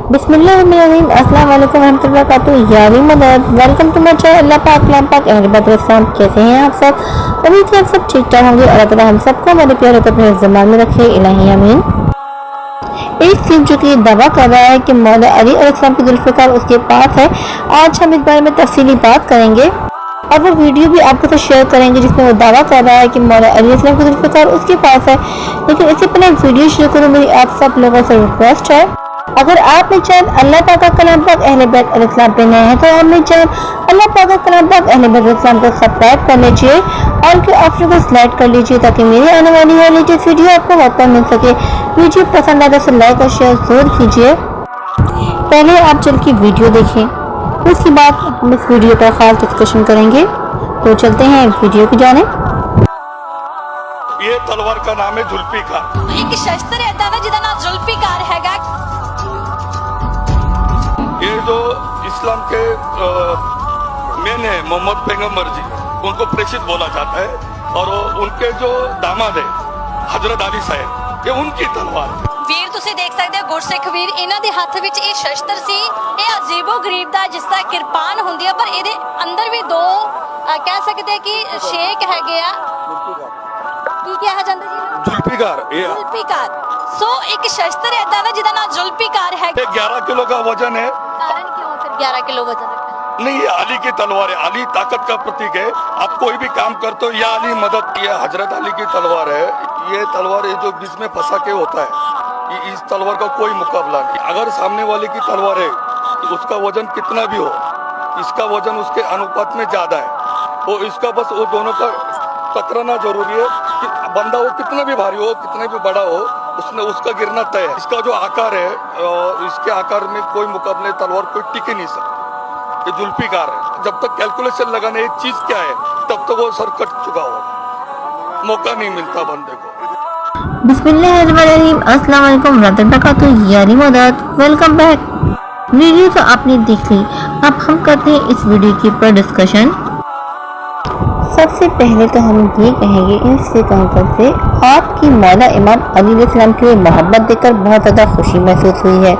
बिस्मिल्लाहिर्रहमानिर्रहीम। अस्सलाम वालेकुम रहमतुल्लाहि व बरकातुहू। यारी मदद, वेलकम टू माय चैनल। अल्लाह पाक कलाम पाक अहले बैत इस्लाम, कैसे हैं आप सब? उम्मीद है आप सब ठीक ठाक होंगे। अल्लाह ताला हम सबको हमारे प्यारे को अपने ज़मान में रखे, इलाही आमीन। एक फिल्म जो कि दावा कर रहा है कि मौला अली अलैहिस्सलाम की जुल्फ़िकार उसके पास है, आज हम इस बारे में तफसीली बात करेंगे और वो वीडियो भी आपके साथ शेयर करेंगे जिसमें वो दावा कर रहा है कि मौला अली अलैहिस्सलाम की जुल्फ़िकार उसके पास है। लेकिन इससे पहले वीडियो शुरू करूँ, मेरी आप सब लोगों से रिक्वेस्ट है, अगर आप मेरे चैनल अल्लाह पाक का कलाम पाक अहले बैत अलैहिस्सलाम पे नए हैं तो आप मेरे चैनल अल्लाह पाक का कलाम पाक अहले बैत अलैहिस्सलाम को सब्सक्राइब कर लीजिए और उनके ऑप्शन को सिलेक्ट कर लीजिए ताकि मेरी आने वाली हर लेटेस्ट वीडियो आपको वक्त पर मिल सके। वीडियो पसंद आए तो लाइक और शेयर जरूर कीजिए। पहले आप चल की वीडियो देखें, उसके बाद हम इस वीडियो पर खास डिस्कशन करेंगे। तो चलते हैं वीडियो की जाने। ये तलवार का नाम है जुल्फिकार। एक शस्त्र रहता है ना जिसका नाम जुल्फिकार हैगा। ये जो इस्लाम के मेन है मोहम्मद पैगंबर जी, उनको प्रेषित बोला जाता है और उनके जो दामाद है हजरत अली साहब, ये उनकी तलवार है। ਵੀਰ ਤੁਸੀਂ ਦੇਖ ਸਕਦੇ ਹੋ ਗੁਰਸਿੱਖ ਵੀਰ, ਇਹਨਾਂ ਦੇ ਹੱਥ ਵਿੱਚ ਇਹ ਸ਼ਸਤਰ ਸੀ। ਇਹ ਅਜੀਬੋ ਗਰੀਬ ਦਾ ਜਿਸ ਤਰ੍ਹਾਂ ਕਿਰਪਾਨ ਹੁੰਦੀ ਹੈ, ਪਰ ਇਹਦੇ ਅੰਦਰ ਵੀ ਦੋ ਕਹਿ ਸਕਦੇ ਕਿ ਸ਼ੇਕ ਹੈਗੇ ਆ। ਕੀ ਕਿਹਾ ਜਾਂਦਾ ਜੀ? जुल्फिकार। ये ਜ਼ੁਲਫੀਕਾਰ। ਸੋ ਇੱਕ ਸ਼ਸਤਰ ਐਦਾ ਨਾ ਜਿਹਦਾ ਨਾਮ ਜ਼ੁਲਫੀਕਾਰ ਹੈ। 11 किलो का वजन है। ਕਾਰਨ ਕਿਉਂ ਫਿਰ 11 ਕਿਲੋ ਵਜ਼ਨ ਰੱਖਣਾ? नहीं, ये अली की तलवार है। अली ताकत का प्रतीक है। आप कोई भी काम करते हो या अली मदद, ये हजरत अली की तलवार है। ये तलवार है जो बीच में फंसा के होता है। इस तलवार का कोई मुकाबला नहीं। अगर सामने वाले की तलवार है तो उसका वजन कितना भी हो, इसका वजन उसके अनुपात में ज्यादा है। तो इसका बस वो दोनों का टकराना जरूरी है कि बंदा वो कितना भी भारी हो, कितना भी बड़ा हो, उसने उसका गिरना तय है। इसका जो आकार है, इसके आकार में कोई मुकाबले तलवार कोई टिक ही नहीं सकती। ये जुल्फिकार है। जब तक कैलकुलेशन लगाने ये चीज क्या है तब तक वो सर कट चुका हो, मौका नहीं मिलता बंदे को। बिस्मिल्लाहिर्रहमानिर्रहीम। अस्सलाम वालेकुम रहमतुल्लाहि व बरकातुहू। यारी मदद, वेलकम बैक। वीडियो तो आपने देख ली, अब हम करते हैं इस वीडियो के ऊपर डिस्कशन। सबसे पहले तो हम ये कहेंगे इससे काउंटर से आपकी मौला इमाम अली अलैहिस्सलाम की लिए मोहब्बत देखकर बहुत ज़्यादा खुशी महसूस हुई है।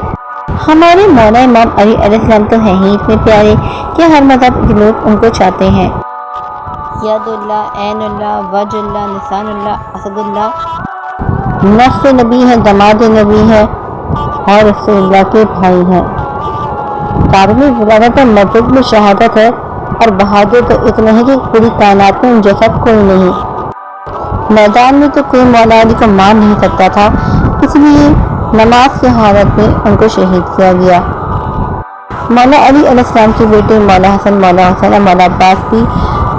हमारे मौला इमाम अली अलैहिस्सलाम तो हैं ही इतने प्यारे कि हर मज़हब के लोग उनको चाहते हैं। यदुल्लाह, ऐनुल्लाह, वजुल्लाह, निसानुल्लाह, असदुल्लाह, नफ्स नबी है, दमाद नबी है और रसूलुल्लाह के भाई हैं। कारबी विलादत मस्जिद में शहादत है और बहादुर तो इतने हैं कि पूरी कायनात में उन जैसा कोई नहीं। मैदान में तो कोई मौला अली को मार नहीं सकता था, इसलिए नमाज की हालत में उनको शहीद किया गया। मौला अली अलैहिस्सलाम के बेटे मौला हसन और मौला अब्बास भी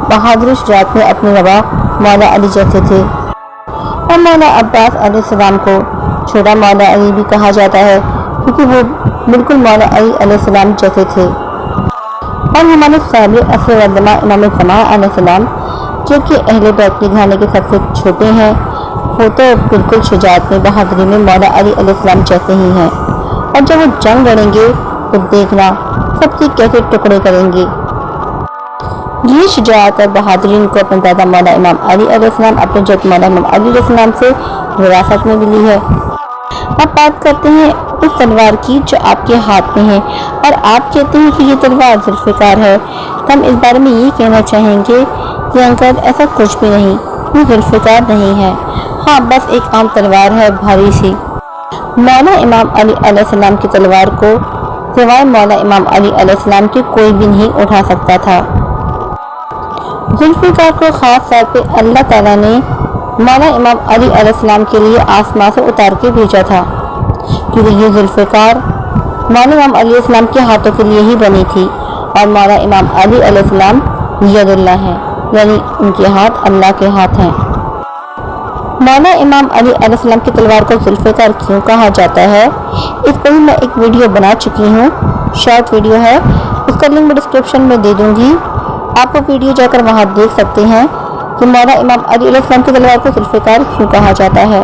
बहादुर शुजाअत में अपने रवा मौला अली जैसे थे और मौला अब्बास अलैहिस्सलाम को छोटा मौला अली भी कहा जाता है क्योंकि वो बिल्कुल मौला अली अलैहिस्सलाम जैसे थे। और हमारे साबिर असर वदमा इमाम ज़मान अलैहिस्सलाम जो कि अहले बैत के घराने के सबसे छोटे हैं, वो तो बिल्कुल शुजाअत में बहादुरी में मौला अली अलैहिस्सलाम जैसे ही हैं। और जब वो जंग लड़ेंगे तो देखना सबके कैसे टुकड़े करेंगे। ये शुजाअत और बहादुरी इनको अपने दादा मौला इमाम अली अलैहिस्सलाम अपने जद मौला इमाम अली अलैहिस्सलाम से विरासत में मिली है। अब बात करते हैं उस तलवार की जो आपके हाथ में है और आप कहते हैं कि ये तलवार जुल्फिकार है, तो हम इस बारे में ये कहना चाहेंगे कि अंकल ऐसा कुछ भी नहीं, ये जुल्फिकार नहीं है। हाँ, बस एक आम तलवार है, भारी सी। मौला इमाम अली अलैहिस्सलाम की तलवार को सिवाय मौला इमाम अली अलैहिस्सलाम के कोई भी नहीं उठा सकता था। जुल्फिकार को खास तौर पे अल्लाह ताला ने मौला इमाम अली अलैहिस्सलाम के लिए आसमान से उतार के भेजा था क्योंकि ये जुल्फिकार मौला इमाम अली अलैहिस्सलाम के हाथों के लिए ही बनी थी और मौला इमाम अली अलैहिस्सलाम यदुल्लाह है, यानी उनके हाथ अल्लाह के हाथ हैं। मौला इमाम अली अलैहिस्सलाम की तलवार को जुल्फिकार क्यों कहा जाता है, इस पर भी मैं एक वीडियो बना चुकी हूँ, शॉर्ट वीडियो है, उसका लिंक मैं डिस्क्रिप्शन में दे दूँगी। आप वो वीडियो जाकर वहाँ देख सकते हैं कि मौला इमाम अली अलैहिस्सलाम की तलवार को जुल्फिकार क्यों कहा जाता है।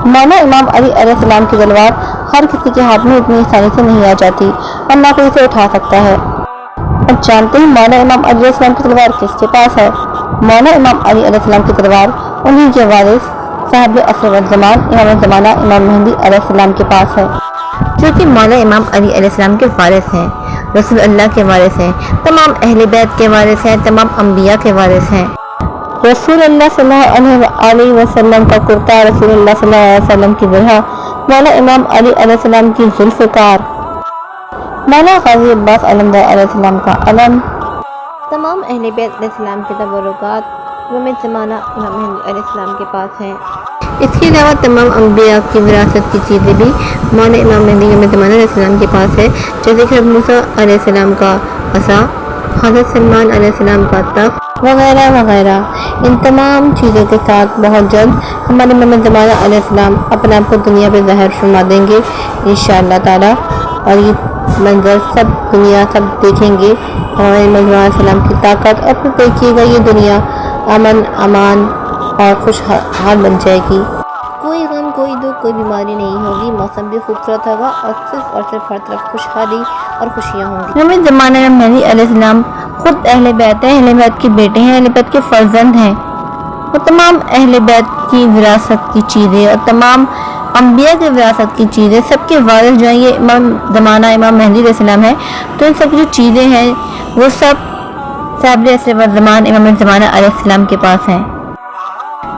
मौला इमाम अली अलैहिस्सलाम की तलवार हर किसी के हाथ में इतनी आसानी से नहीं आ जाती और ना कोई इसे उठा सकता है। अब जानते हैं मौला इमाम अली अलैहिस्सलाम की तलवार किसके पास है। मौला इमाम अली अलैहिस्सलाम की तलवार उन्हीं के वारिस साहिब असर ज़मान इमाम ज़माना इमाम मेहदी अलैहिस्सलाम के पास है, जो کہ مولا امام علی علیہ السلام کے وارث ہیں، رسول اللہ کے وارث ہیں، تمام اہل بیت کے وارث ہیں، تمام انبیاء کے وارث ہیں۔ رسول اللہ صلی اللہ علیہ وسلم کا کرتا، رسول اللہ صلی اللہ علیہ وسلم کی برہ، مولا امام علی علیہ السلام کی ذوالفقار، مولا غازی عباس علمدار علیہ السلام کا علم، تمام اہل بیت علیہ السلام کے تبرکات امام زمانہ امام مہدی علیہ السلام کے پاس ہیں۔ اس کے علاوہ تمام انبیاء کی وراثت کی چیزیں بھی مولا امام مہدی امام زمانہ علیہ السلام کے پاس ہے، جیسے کہ حضرت موسیٰ علیہ السلام کا عصا، حضرت سلمان علیہ السلام کا تخت وغیرہ وغیرہ۔ ان تمام چیزوں کے ساتھ بہت جلد ہمارے امام زمانہ علیہ السلام اپنے آپ کو دنیا پہ ظاہر فرما دیں گے انشاءاللہ تعالی، اور یہ منظر سب دنیا سب دیکھیں گے ہمارے امام زمانہ علیہ السلام کی طاقت، اور پھر دیکھیے گا یہ دنیا امن امان اور خوشحال بن جائے گی، کوئی غم کوئی دکھ کوئی بیماری نہیں ہوگی، موسم بھی خوبصورت ہوگا، اور صرف ہر طرف خوشحالی اور خوشیاں ہوں گی۔ امام زمانہ امام مہدی علیہ السلام خود اہل بیت ہیں، اہل بیت کے بیٹے ہیں، اہل بیت کے فرزند ہیں، اور تمام اہل بیت کی وراثت کی چیزیں اور تمام انبیاء کی وراثت کی چیزیں سب کے وارث جو ہیں یہ امام زمانہ امام مہدی علیہ السلام ہے۔ تو ان سب جو چیزیں ہیں وہ سب صاحب عصر و زمان امام زمانہ علیہ السلام کے پاس ہیں۔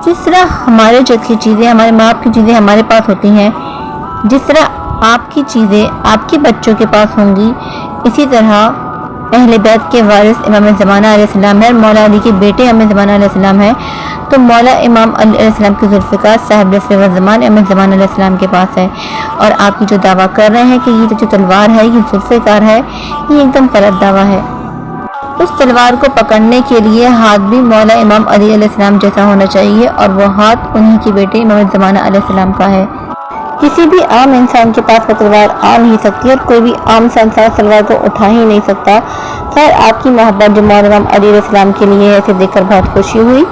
جس طرح ہمارے جد کی چیزیں، ہمارے ماں باپ کی چیزیں ہمارے پاس ہوتی ہیں، جس طرح آپ کی چیزیں آپ کے بچوں کے پاس ہوں گی، اسی طرح اہل بیت کے وارث امام زمانہ علیہ السلام ہے، مولا علی کے بیٹے امام زمانہ علیہ السلام ہے، تو مولا امام علی علیہ السلام کی ذوالفقار صاحب عصر و زمان امام زمانہ علیہ السلام کے پاس ہے۔ اور آپ کی جو دعویٰ کر رہے ہیں کہ یہ جو تلوار ہے یہ ذوالفقار ہے، یہ ایک دم غلط دعویٰ ہے۔ اس تلوار کو پکڑنے کے لیے ہاتھ بھی مولا امام علی علیہ السلام جیسا ہونا چاہیے، اور وہ ہاتھ انہی کے بیٹے امام زمانہ علیہ السلام کا ہے۔ کسی بھی عام انسان کے پاس وہ تلوار آ نہیں سکتی، اور کوئی بھی عام انسان تلوار کو اٹھا ہی نہیں سکتا۔ خیر، آپ کی محبت جو مولا امام علی علیہ السلام کے لیے ہے، اسے دیکھ کر بہت خوشی ہوئی۔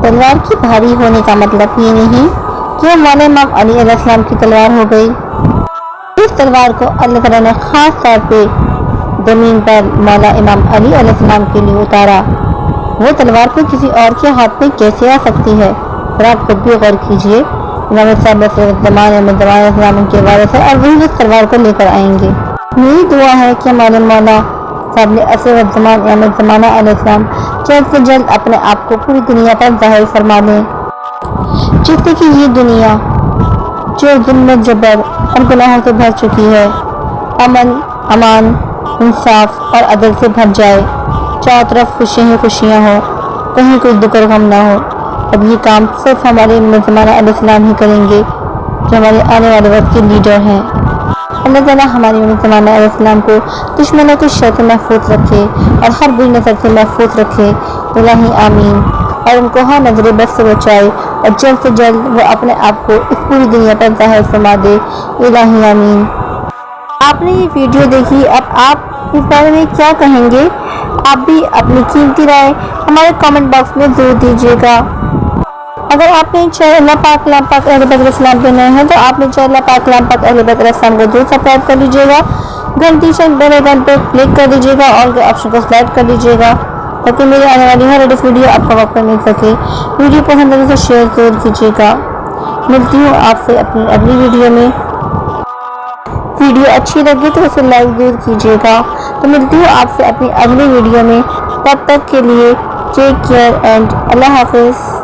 تلوار کی بھاری ہونے کا مطلب یہ نہیں کہ مولا امام علی علیہ السلام کی تلوار ہو گئی۔ اس تلوار کو اللہ تعالیٰ نے خاص طور پہ زمین پر مولا امام علی علیہ السلام کے لیے اتارا، وہ تلوار کو کسی اور کے ہاتھ میں کیسے آ سکتی ہے؟ اور آپ خود بھی غور کیجئے، امام صاحب زمان امام زمان علیہ السلام ان کے وارث ہے، اور وہی اس تلوار کو لے کر آئیں گے۔ میری دعا ہے کہ ہمارے مولا صاحب عصر زمان امام زمانہ علیہ السلام جلد سے جلد اپنے آپ کو پوری دنیا پر ظاہر فرما دیں، جس سے کہ یہ دنیا جو ظلم جبر اور گناہوں سے بھر چکی ہے، امن امان انصاف اور عدل سے بھر جائے، چاروں طرف خوشیاں ہی خوشیاں ہوں، کہیں کوئی دکھ اور غم نہ ہو۔ اب یہ کام صرف ہمارے امام زمانہ علیہ السلام ہی کریں گے، جو ہمارے آنے والے وقت کے لیڈر ہیں۔ اللہ تعالیٰ ہمارے امام زمانہ علیہ السلام کو دشمنوں کے شر سے محفوظ رکھے، اور ہر بری نظر سے محفوظ رکھے، الہی آمین، اور ان کو ہر نظر بد سے بچائے، اور جلد سے جلد وہ اپنے آپ کو اس پوری دنیا پر ظاہر فرما دے، الہی آمین۔ آپ نے یہ ویڈیو دیکھی، اب آپ اس بارے میں کیا کہیں گے؟ آپ بھی اپنی قیمتی رائے ہمارے کامنٹ باکس میں ضرور دیجیے گا۔ اگر آپ نے چینل پاک کلام پاک اہل بیت علیہ السلام پہ نئے ہیں تو آپ نے چینل پاک کلام پاک اہل بیت علیہ السلام کو ضرور سبسکرائب کر لیجیے گا، گھنٹی سے بیل آئیکن پہ کلک کر دیجیے گا، اور آپشن کو سلیکٹ کر لیجیے گا، تاکہ میری آنے والی ہر لیٹسٹ ویڈیو آپ کو وقت پر مل سکے۔ ویڈیو پسند آنے سے شیئر ضرور کیجیے گا۔ ملتی ہوں آپ سے اپنی اگلی ویڈیو میں۔ ویڈیو اچھی لگی تو اسے لائک ضرور کیجیے گا۔ تو ملتی ہوں آپ سے اپنی اگلی ویڈیو میں، تب تک کے لیے ٹیک کیئر اینڈ اللہ حافظ۔